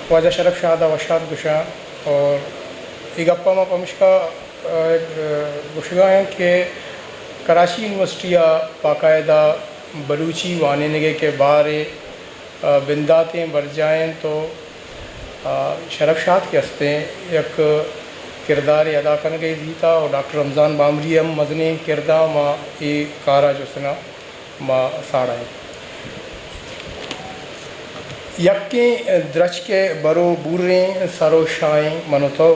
वाजा शरफ शाह दा वशात गुशा और एक गप्पा में पमिशका गुशगा है कि कराची यूनिवर्सिटी बाकायदा बलूची वाने नगे के बारे बिंदातें बर जाएँ तो शरफ शाह के हस्ते एक किरदार अदा कर गई थी था और डॉक्टर रमज़ान बामरी हम मजने किरदार माँ ये कारा जो सना माँ साड़ा यक्के द्रच के बरो बूरे सरो शाएँ मनो तो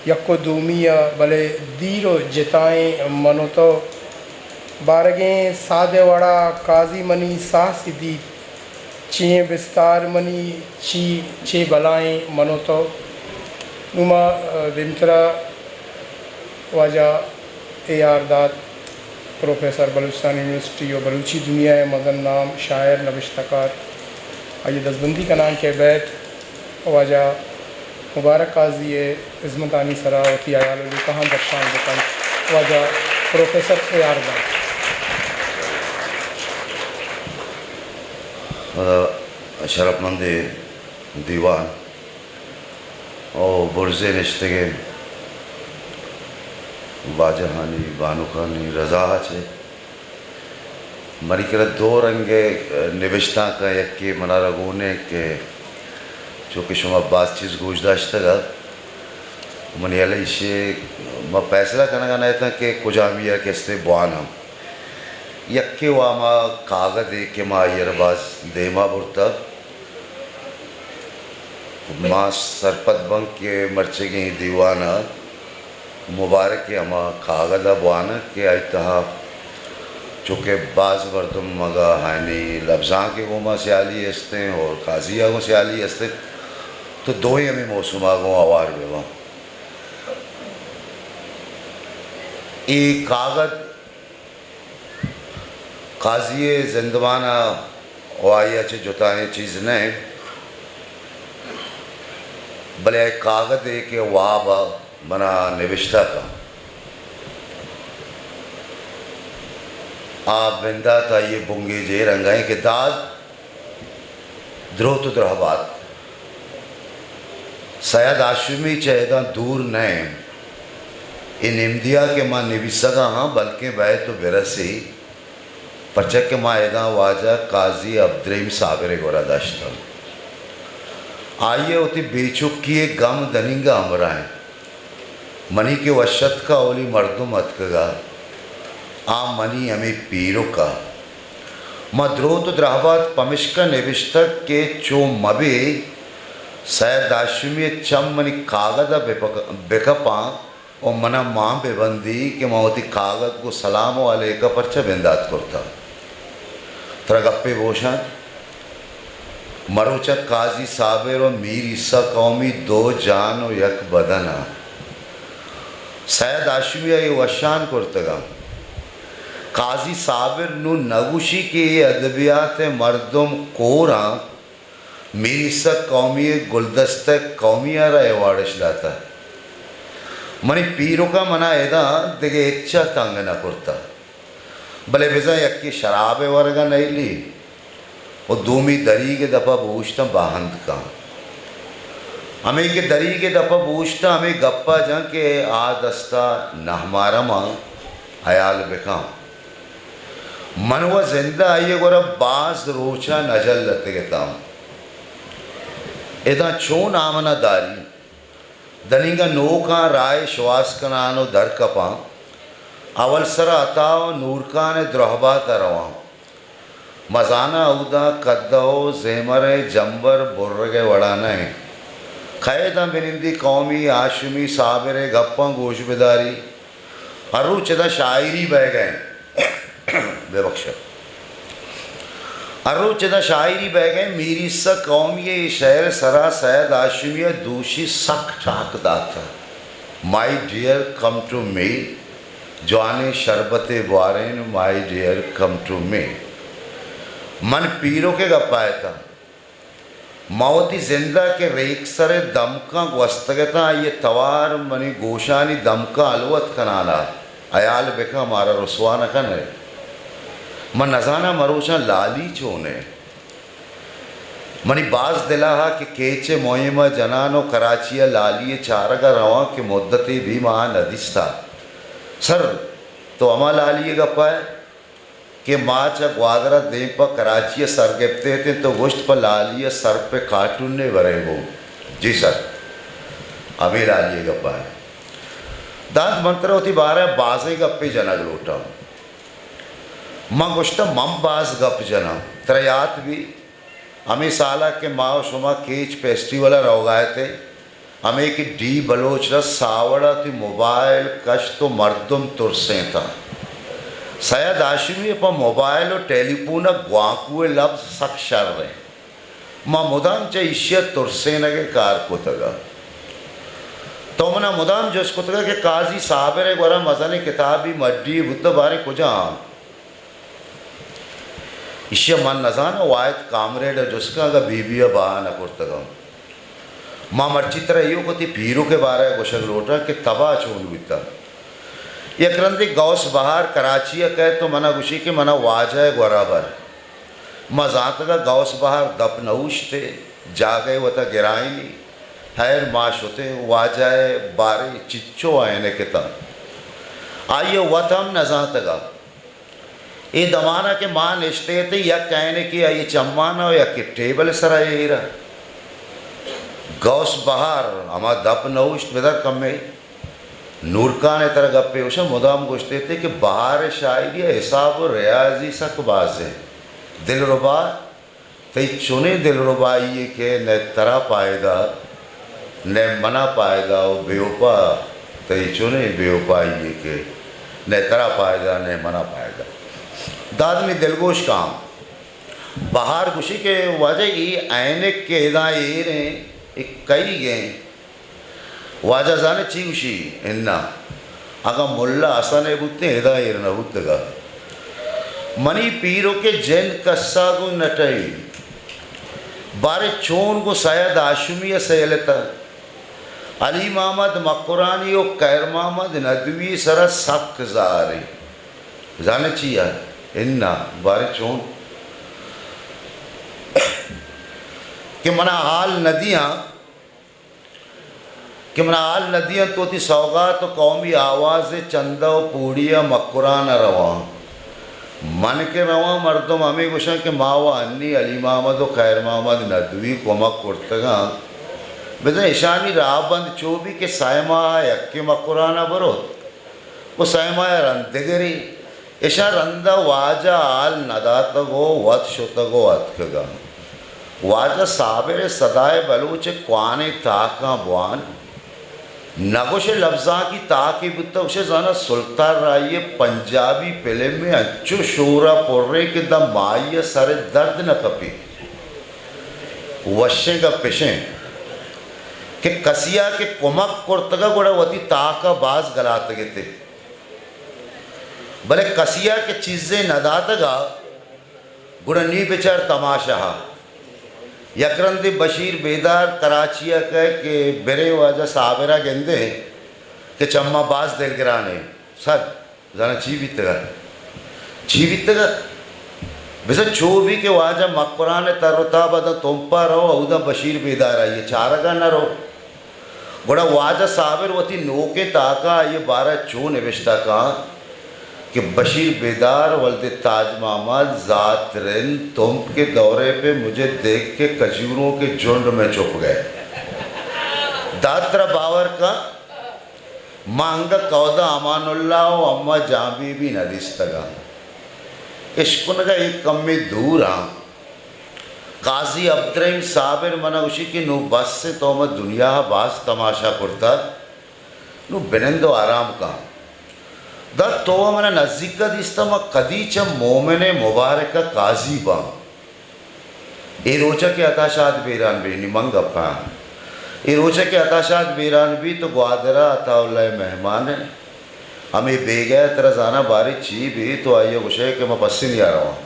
यक्को दूमिया भले दीरो जिताएँ मनो तो बारगे सादे वड़ा काजी मनी साह सिद्धी चे विस्तार मनी चे बलाएँ मनो तो नुमा बिंतरा वाजा AR दाद प्रोफेसर बलूचिस्तान यूनिवर्सिटी और बलूची दुनिया मजन नाम शायर नविश्तकार आइए दसबंदी का नाम के बैत वाजा मुबारक काजी इज़्मतानी सरावती आयाल कहाँ दर्शान दुकान वाजा प्रोफेसर AR दाद शरफमंद दीवान और बुरज़े रिश्ते के बाजहानी बानुखानी रजा है मरी कर दो रंगे निविश्ता का यके मना रगोने के चूँकि शुमा बात चीज़ गुजदाश्त का मनी इसे मैं फैसला करना का नहीं था कि कुजामिया कैसे बुआन हम यके वामा कागज के माँ यरबाज देमा बुरता माँ सरपत बंक के मर्चे के दीवाना मुबारक के अमा कागदा बुआना के आयतहा चूँकि बाज बरदम मगा हानी लफ्ज़ा के गोमा सियाली हस्ते और काजिया को सियाली हस्ते तो दो ही हमें मौसुमा को आवार बेवा एक कागज काजिए जिंदवाना वाया चे जुताएं चीज़ नहीं भले कागज के वाब मना निविश्ता का आप बिंदा था ये बुंगे जे रंगाएं के दाद द्रोत द्रहबाद सैयद आशमी चेदा दूर नहीं इन इम्दिया के माँ निविसगा हाँ बल्कि वह तो बिरसी परचक के माँ एदा वाजा काजी अब्द्रीम सागरे गोरा दाश्ता आइए उती बेचुकी गम दनिंगा अमराएं मनी के वशत का ओली मर्दुम अतकगा आ मनी हमें पीरों का मद्रोत द्राहबाद पमिश्का निविश्तक के चो मबे सैयद आशमी चम मनी कागदा बेकपा और मना माँ बेबंदी के मौती कागद को सलाम वाले का परचा बिंदात करता थरा गप्पे बोशा मरोचक काजी साबिर और मीर ईसा कौमी दो जान और यक बदना सैयद आशमिया ये वशान करतगा काजी साबिर नु नगुशी के अदबियात मर्दम कोरा मीर ईसा कौमी गुलदस्ते कौमियारा एवार्डश लाता मनी पीरों का मना एदा देखे इच्छा तंग न करता भले बेजा यक्की शराब वर्गा नहीं ली और दूमी दरी के दफ़ा पूछता बाहंद का हमें के दरी के दफ़ा पूछता हमें गप्पा जा के आ दस्ता न हमारा माँ अयाल बेका मनवा जिंदा आइए गोरा बाज रोचा नजल लते के ताम एदा चो नामना दारी दनिंगा नोका राय श्वास कनानो दर कपा अवल सरा अताओ नूरका ने द्रोहबा तरवा मजाना उदा कद्दो जेमर जंबर बुर्रगे वड़ाने खैदा बिनिंदी कौमी आशमी साबिर गप्पा गोश बेदारी अरु चदा शायरी बह गए बेबख्श अरु चदा शायरी बह गए मेरी स कौमी शहर सरा सैयद आशमिया दूषी सख ठाक दाता my dear come to me जवाने शरबते बुआरेन my dear come to me मन पीरों के गप्पाए था मौती जिंदा के रेख सरे दमका वस्तगता ये तवार मनी गोशानी दमका अलवत कनाना अयाल बेका हमारा रसवा न कन मन नजाना मरोचा लाली चोने मनी बाज दिला हा कि केचे मोहिमा जनानो कराचिया लालिए चारगा रवा के मुद्दती भी महा नदिस्ता सर तो अमा लालिए गप्पा है कि माच ग्वादरा दे पर कराचिया सर गिपते थे तो गोश्त पर लालिए सर पे कार्टून ने भरे वो जी सर अभी लालिए गप्पा है दांत मंत्र होती बारह बाजे गप्पे जनक लोटा माँ गोश्त मम बाज गप जना त्रयात भी हमें साला के माओ शुमा केच फेस्टिवल रोगाए थे हमें कि डी बलोच सावड़ा थी मोबाइल कश तो मर्दुम तुरसे था सैयद आशिमी पर मोबाइल और टेलीफोन ग्वाकुए लफ्ज सक्षर रहे माँ मुदाम चे इश्य तुरसे नगे कार को तगा तो मना मुदाम जो इसको तगा कि काजी साबिर गोरा मजानी किताबी मड्डी बुद्ध बारे कुजा इश्य मन नजान वायद कामरेड जुस्का का बीबिया बा न कुर्तगम माँ मर्चित्र यो को ती पीरू के बारे गोशक लोटा के तबा चोन बिता ये क्रंदी गौस बहार कराचिया कहे तो मना गुशी के मना वाजह बराबर मजात का गौस बहार दप नऊश थे जा गए वता गिराइनी हैर माश होते वाजह बारे चिच्चो आयने के ता आइए वतम नजात का ये दमाना के मां निश्ते थे या कहने की ये चम्माना या कि टेबल सरा ये गौस बहार हमा दप नऊश बेदर कम में नूरका ने तरह गप्पे उसे मुदाम गोश्ते थे कि बहार शायरी हिसाब और रियाजी सकबाज है दिलरुबा तई चुने दिलरुबा ये के न तरा पाएदा न मना पाएदा वो बेवपा तई चुने बेवपा ये के न तरा पाएदा न मना पाएदा दाद में दिलगोश काम बाहर खुशी के वजह ये आयने के हिदायत एक कई गए वाजा जाने चीशी इन्ना अगर मुल्ला आसाने बुत्ते हिदायत न बुत्तगा मनी पीरों के जैन कस्सा को नटई बारे चोन को सैयद आशुमिया सैलता अली मोहम्मद मकुरानी और कैर मोहम्मद नदवी सरा सक जारे जाने चाहिए इन्ना बारे चोन कि मना हाल नदियाँ कि मना हाल नदियाँ तो थी सौगात तो कौमी आवाज़ चंदा पूड़िया मकुरान रवा मन के रवा मर्दम हमें गुशा के मावा अन्नी अली मोहम्मद और खैर मोहम्मद नदवी कोमक कुर्तगा बेजा ईशानी राबंद चोबी के सायमा यक्के मकुराना बरोत वो सायमा रंतगरी ईशा रंदा वाजा आल नदातगो वत शुतगो अतखगा वाजा साबिर सदाए बलूच क्वाने ताका बुआन नगोश लफ्ज़ा की ताकि बुत्तोशे जाना सुल्तान राय पंजाबी फिल्म में अच्छु शोरा पुर्रे के दम माय सर दर्द न कपी वशे का पिशे के कसिया के कुमक कुर्तगा गुड़ा वती ताका बाज गलातगे थे भले कसिया के चीज़ें नदातगा गुड़नी बेचार तमाशा यकरंदी बशीर बेदार कराचिया कह के बेरे वाजा साबिरा गेंदे के चम्मा बाज दिल गिराने सर जाना चीबितगा वैसे चोबी के वाजा मकुरान तरता बदा तुमपा रहो उदा बशीर बेदार आइए चारगा न रहो बड़ा वाजा साबिर वती नोके ताका ये 12 चो निविश्ता का कि बशीर बेदार वल्द ताज मोहम्मद ज़ात रिन तुम के दौरे पे मुझे देख के खजूरों के झुंड में छुप गए दात्रा बावर का मांगा कौदा अमानुल्लाह अम्मा जाबी भी नदिस्तगा इश्कुन का एक कम में दूर आ काजी अब्दुर्रहीम साबिर मना उसी की नु बस से तो मैं दुनिया बास तमाशा करता नु बिनंदो आराम का दा तो मना नज़दीक का दिस्ता म कदीच मोमिने मुबारक काजी बा ए रोचा के अताशात बेरान भी निमंग अपा ए रोचा के अताशात बेरान भी तो ग्वादरा अताउल्लाह मेहमान है हमें बेगया तरह जाना बारी ची भी तो आइए गुशे के मैं पस्सिन आ रहा हूँ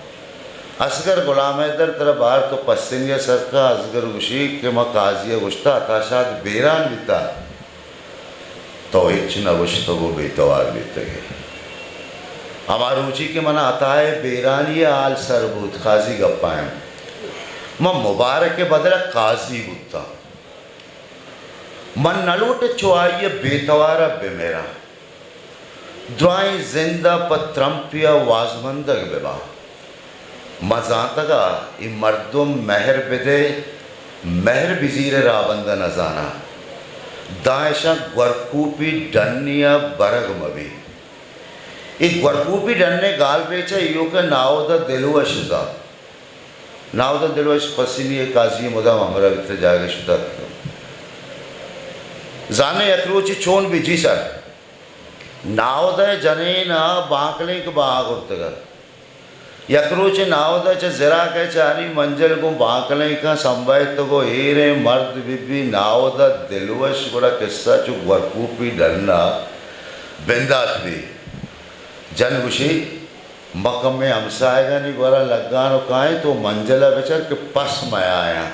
असगर गुलाम हैदर तरह बाहर तो पस्सिन या सर का असगर गुशी के मैं काजी गुश्ता अताशात बेरान बीता तो इच न गुश तो वो बेतवार बीते गए हमारी रुचि के मना आता है बेरानी आल सरबूत खाजी गप्पाएँ म मुबारक के बदला काजी बुता मन नलोटे चुआइए बेतवारा बेमेरा द्वाई जिंदा पत्रम्पिया वाजमंदग बेबा मजातगा इ मर्दुम महर बिदे महर बिजीर राबंदा नजाना दायशा ग्वरकूपी डन्निया बरग मबी इ ग्वरकूपी डन्ने गाल बेचा यो का नावदा दिलवशदा नावदा दिलवश पसीनी काजी मुदा हमरा बिते जागे शुदा जाने यत्रोची चोन बिजी सर नावदा जनेना बांकले के बाग उठतगा यक्रोचे नावदा च जरा के चारी मंजिल को बांकले का संभाय तो को हेरे मर्द बिबी नावदा दिलवश बड़ा किस्सा चु ग्वरकूपी डरना बिंदात भी जन खुशी मकम में हमसाएगा नहीं गोरा लगानो काहे तो मंजिला बेचार के पस में आया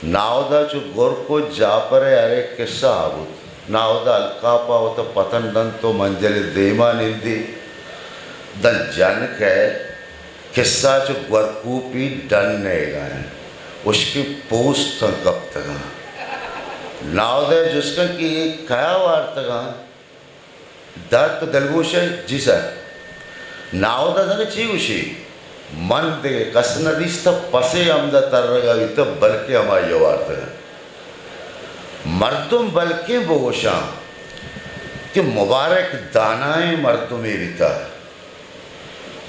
नावदा चु गोर को जा पर अरे किस्सा आबुत नावदा अलकापा हो तो पतन दन तो मंजिल देमा निंदी दन जन के किस्सा चु ग्वरकूपी डरने गए उसकी पोस्ट कब तक नावदा जिसका की क्या वार्ता दर्द तो दलगोश है जी सर नावदा दर चीवशी मन दे कस नदीस्त पसे अमदा तरगा वित बल्कि हमारी वार्ता मर्दुम बल्कि बोशा कि मुबारक दानाए मर्दों में बीता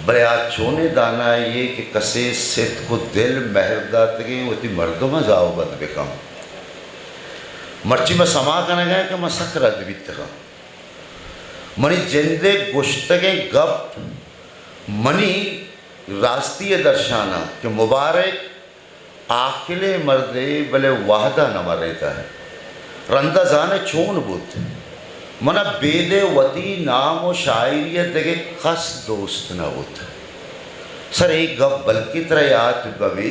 बड़े आज छोने दाना ये कि कसे सिद्ध को दिल महरदात के वती मर्दों में जाओ बद बेकम मर्ची में समा करने गए कि मैं सकरत बीतगा मनी जिंदे गुश्तगे गप मनी राष्ट्रीय दर्शाना कि मुबारक आखिले मर्दे बले वाहदा न मरेता है रंदा जाने चोन बुत मना बेदे वती नाम और शायरियत देखे खस दोस्त न बुत सर एक गप बल्कि तरह याद बवी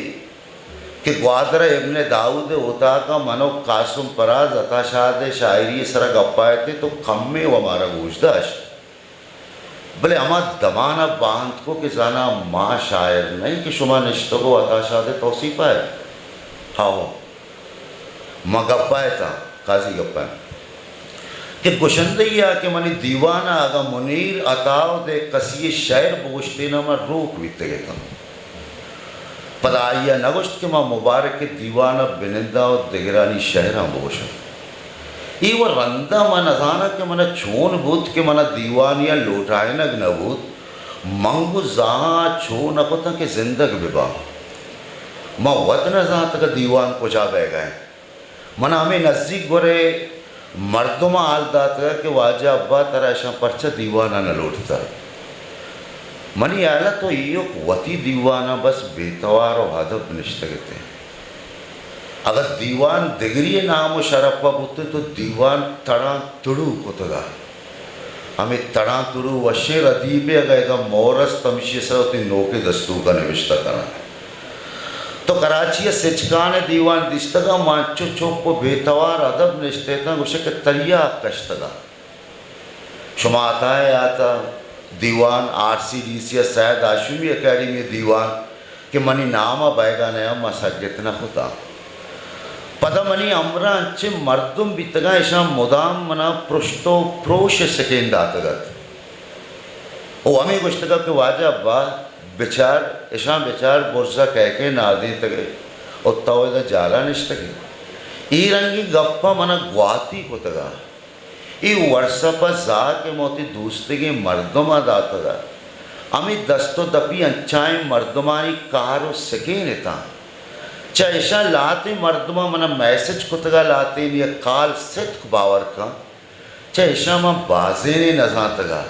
कि ग्वादरा इब्ने दाऊद होता का मनो कासुम पराज अताशाद शायरी सर गप्पाए थे तो कम में वो हमारा गुजदाश भले हमार दमाना बांध को कि जाना माँ शायर नहीं कि शुमा निश्तो को अताशाद तोसी पाए हाँ माँ गप्पाए था काजी गप्पाए कि गुशंदिया के मनी दीवाना आगा मुनीर अताव दे कसी शायर बोझते ना मैं रोक बीते गए था पदाइया नगुश्त के माँ मुबारक के दीवाना बिनिंदा और दिगरानी शहरा बोशा ये वो रंदा मन अजाना के मना छोन बूत के मना दीवानिया लोटाए नग नबूत मंगु जहाँ छो नकोता के जिंदग बिबा माँ वतन जहाँ तक दीवान को जा बह गए मना हमें नज़दीक गोरे मर्दुमा आल दात के वाजा अब्बा तरह ऐसा परचा दीवाना न लौटता मनी आला तो यो वती दीवाना बस बेतवार और हदब निश्तगते अगर दीवान दिगरी नाम शरफ़ा बुते तो दीवान तड़ा तुड़ू को तगा हमें तड़ा तुड़ू वशेर अदीबे अगर मोरस तमशी सरोती नोके दस्तू का निविष्टा करा तो कराची सिचकान दीवान दिस्तगा माचो चोपो बेतवार अदब निश्तेता उसे के तरिया कश्तगा शुमाता है आता दीवान RCDC सैद आशुमी अकेडमी दीवान के मनी नामा बैगा नया मसजिद न होता पदा मनी अमरा अच्छे मर्दुम बितगा ऐसा मुदाम मना पृष्ठो प्रोश सेकेंड आतगत ओ हमें कुछ तक के वाजा अब्बा बेचार ऐसा बेचार बोर्जा कह के नादी तक और तवदा जाला निश्तगे ई रंगी गप्पा मना ग्वाती को तगा ई वर्षप जा के मोती दूसरे के मर्दमा दातगा अमी दस्तो दपी अंचाए मर्दमानी कारो सके नेता चाहे ऐसा लाते मर्दमा मना मैसेज कुतगा लाते या काल सिद्ध बावर का चाहे ऐसा मां बाजे ने नजा तगा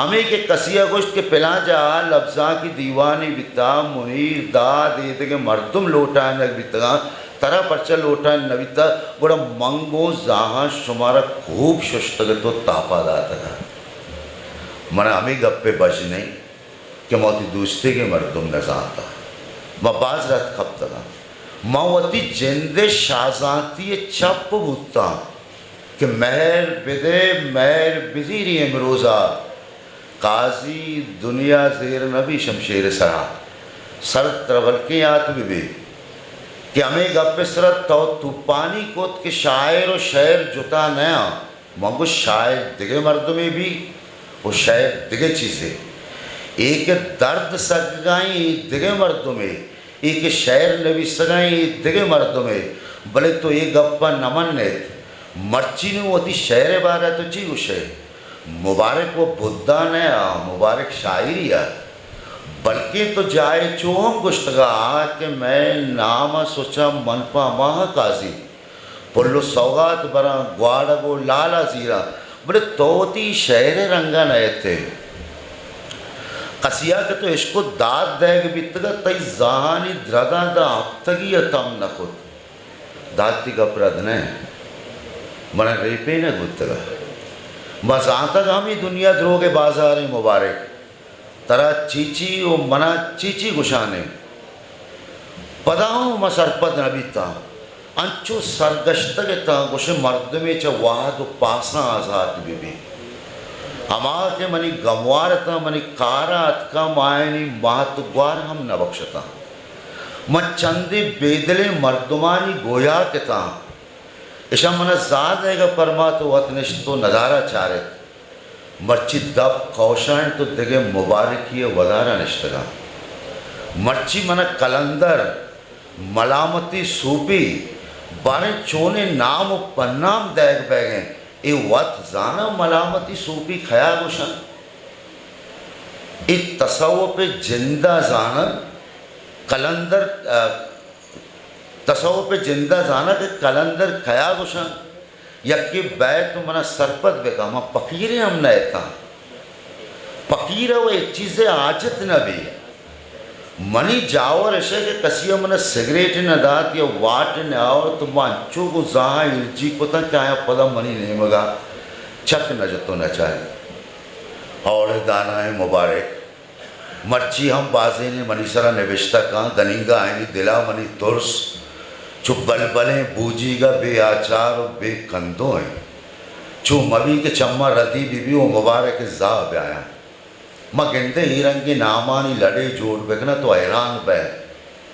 अमी के कसिया गोश्त के पिला जा लफ्जा की दीवानी बिता मुनीर दा दे के मर्दुम लोटा नग बितगा तरह परचा लोटा नविता बड़ा मंगो जहाँ शुमारा खूब शुष्टग तो तापा दाता मना हमें गप्पे बज नहीं कि मोती दूसरे के मर्दुम नजाता मबाज रत खप तगा मावती जिंदे शाजाती चप बुता कि महर बिदे महर बिजीरी इमरोज़ा काजी दुनिया ज़ेर नबी शमशेर सरा सर त्रवल के याद भी कि हमें गप्पे सरत तो तूपानी कोत के शायर और शायर जुता नया मंगो शायर दिगे मर्द में भी वो शायर दिगे चीज़ें एक दर्द सगाई दिगे मर्द में एक शायर नबी सगाई दिगे मर्द में भले तो ये गप्पा नमन ने मर्ची ने वो थी शायर बार है तो ची उस मुबारक वो बुद्धा नया मुबारक शायरी है बल्कि तो जाए चोहम गुश्तगा कि मैं नाम सोचा मनपा माह काजी पुल्लो सौगात बरा ग्वाड़ा गो लाला जीरा बड़े तोती शहर रंगा नए थे कसिया के तो इसको दाद देग बितगा तई जहानी द्रदा दा हफ्तगी तम न खुद दाती का प्रदने मना रेपे न गुतगा मजाता हम ही दुनिया द्रोगे बाजार मुबारक तरा चीची ओ मना चीची गुशाने पदाओं मसरपद नबीता अंचो सरगश्त के ता गुशे मर्द में च वाद पासा आजाद बीबी अमा के मनी गमवार ता मनी कारात का मायनी महत्वार हम न बख्शता म चंदे बेदले मर्दमानी गोया के ता इशा मन जाद है परमा तो वतनिश्तो नज़ारा चारे मर्ची दब कौशान तो दिगे मुबारकी वदारा निश्तगा मर्ची मन कलंदर मलामती सूपी बारे चोने नाम पन्नाम दैग बैगे ए वत जाना मलामती सूपी खया गुशन ए तसव्वुफ पे जिंदा जाना कलंदर तसव्वुफ पे जिंदा जाना के कलंदर खया गुशन यक्के बैत मना सरपत बेका हम फकीरे हम नए था फकीर वो एक चीज़ें आजत न भी मनी जाओ रशे के कसिया मन सिगरेट न दात या वाट न आओ तो मांचो को जहाँ इर्जी को था क्या पदा मनी नहीं मगा चक न जतो न चाहे और दाना है मुबारक मर्ची हम बाजे ने मनी सरा निविश्ता कहाँ गनीगा आईनी दिला मनी तुर्स चु बलबलें बूजीगा बे आचार और बे कंदों हैं चु मबी के चम्मा रदी बीबी वो मुबारक जा ब्याया माँ गिनते ही रंगे नामानी लड़े जोड़ बेकना तो हैरान बै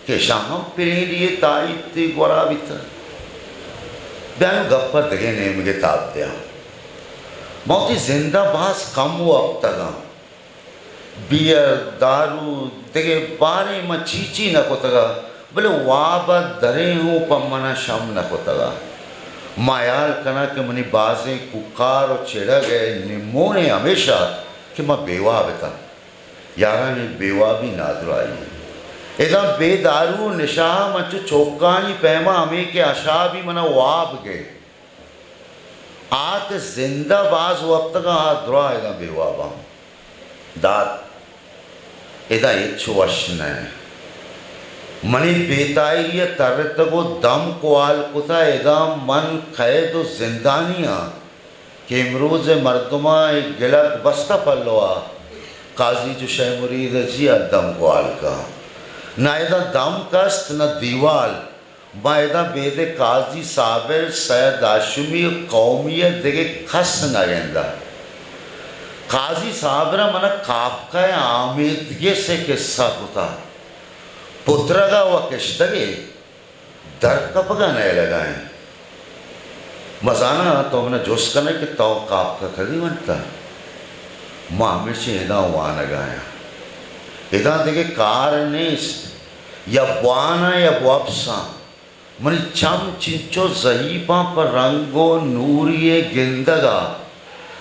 के शाम पिरी लिए ताई ती गोरा बितर ब्यायो गप्पा दगे ने मुझे ताप दिया मौती जिंदा बास कम वो अब तक बियर दारू दगे बारे में चीची न को तगा बोले वाबा दरे हूँ पमना शम न होता मायाल कना के मनी बाजे कुकार और चिड़ा गए निमो ने हमेशा कि मैं बेवा बेता यारा ने बेवा भी नादर आई एकदम बेदारू निशा मचु चौकानी पैमा हमें के आशा भी मना वाब गए आते जिंदा बाज वक्त का हाथ द्रा एकदम बेवा बाम दात एकदम इच्छु वशन है मनी बेताइरिय तरत को दम कोआल कुता एदाम मन खैद जिंदानिया के इमरोज मर्दमा गिलक बस्ता पल्लोआ काजी जो शय मुरीद जिया दम कोआल का ना एदा दम कस्त न दीवाल मायदा बेदे काजी साबिर सैद आशुमी कौमियत देगे खस न गेंदा काजी साबिरा मन कापका आमीदगे से किस्सा होता पुत्रगा व किश्तगे दर कपगा नए लगाए मजाना तो हमने जोश करने कि तो काप का कभी बनता माँ हमेशा इदा वहाँ लगाया इदा देखे कारनेस या वाना या वापसा मनी चम चिंचो जहीपा पर रंगो नूरिये गिंदगा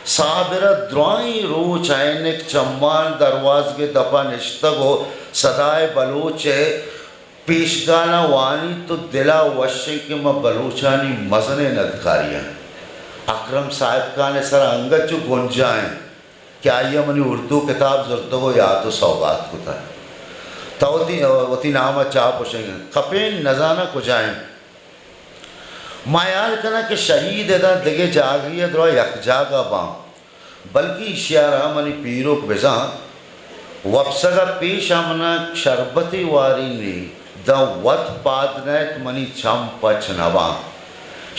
साबिरा द्राई रोच आयनिक चम्मान दरवाज के दफा निश्तगो सदाए बलोचे पेशगाना वानी तो दिला वश्य के म बलोचानी मजने नदकारियाँ अकरम साहब का ने सर अंगत जो गुंजाएं क्या ये मनी उर्दू किताब जरूरत हो या तो सौगात को था तवती नामा चाह पुछेंगे कपेन नजाना को जाएं मायाल कना के शहीद एदा दिगे जागिए द्रो यक जागा बाम बल्कि इशारा मनी पीरो बेजा वप्सगा पेश आमना शरबती वारी ने द वत पादनैत मनी चम पच नवा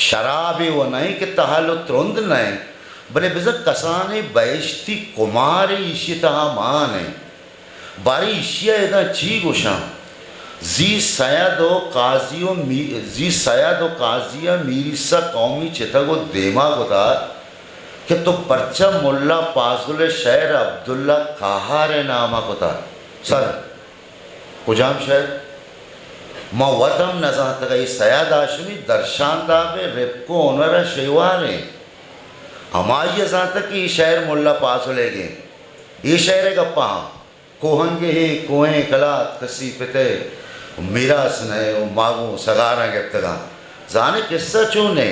शराबे वो नहीं कि तहालो त्रुंद नहीं बले बेजा कसाने बैश्ती कुमारी इशिता माने बारी इशिया एदा ची गुशा जी सयादो काजिया मीरी सा कौमी चितगो देमा गुदा कि तो परचा मुल्ला पाजुल शहर अब्दुल्ला कहारे नामा गुदा सर कुजाम शहर मवतम नजा तक सयाद आशमी दर्शान दाबे रेपको ओनरा शेवारे हमारी जहाँ तक कि शहर मुल्ला पाजुलेगे ये शहर गप्पा कोहंगे ही कोहें कलात कसी पिते मीरास ने मागू सगारा गिफ्तगा जाने किस्सा चूने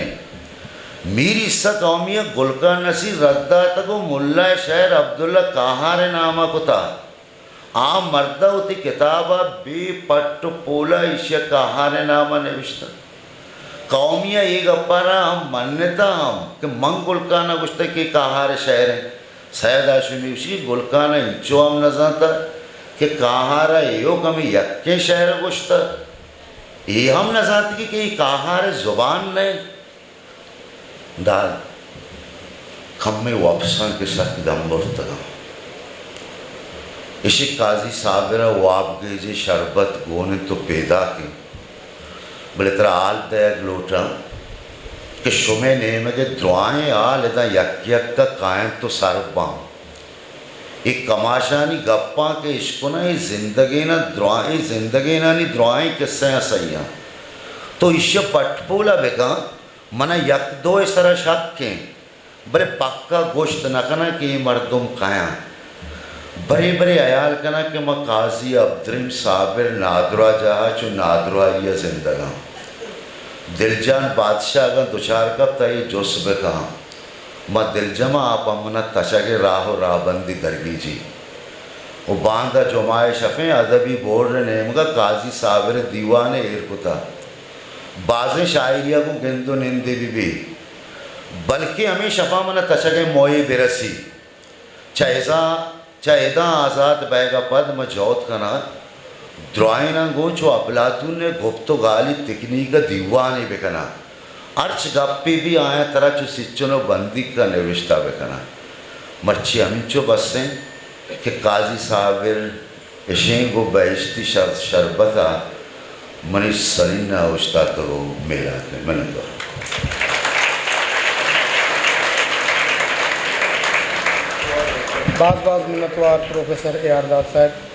मीरी सा कौमिया गुलका नसी रद्दा तको मुल्ला शहर अब्दुल्ला कहारे नामा कुता आ मर्दा उती किताबा बेपट्ट पोला ईश्य कहारे नामा निविष्ट कौमिया एक अपारा हम मान्यता हम कि मंग गुलकाना गुश्ते के कहारे शहर है सैयद हाशमी उसी गुलकाना इंचो हम न जानता कि कहारा यो कमी यक्के शहर गुश्ता ये हम न जानते कि कहारे जुबान ने डाल खम्मे वापसा के साथ दम बोलता इसी काजी साबिरा वाप गए जे शरबत गोने तो पैदा की बड़े तरह आल दैग लोटा कि शुमे नेम के दुआएं आल इदा यक का कायम तो सरबाम एक कमाशानी गप्पा के इश्को ना जिंदगी ना नी दुआएं किस्से सैया तो इश्य पटपोला बेका मना यक दो इस तरह शक के बड़े पक्का गोश्त नकना कि मर्दुम काया बड़े बड़े अयाल कना कि मैं काजी अब्दुल साबिर नादरा जहा चु नादरा ये जिंदगा दिलजान बादशाह का दुचार कब तय जोसबे कहा मैं दिलजमा आप अमना तशा के राहो राहबंदी करगी जी वो बांधा जुमाए शफे अदबी बोर्ड नेम का काजी साबिर दीवाने एरकुता बाज़ शायरिया को गिंदो निंदे भी बल्कि हमें शफा मना तशा के मोए बिरसी चाहेदा आज़ाद बैगा पद में जौत कना द्राइना गो चो अबलातून ने गुप्तो गाली तिकनी का दीवाने बेकना अर्च गप्पी भी आया तरह चो सिच्चनो बंदी का निविष्टा बेकना मर्ची अमिंचो बसें कि काजी साबिर इशें गो बैश्ती शरबता मनी सरीना उस्ता तो मेला के मैंने तो बाज़ मिन्नतवार प्रोफेसर ए आर दाद साहब।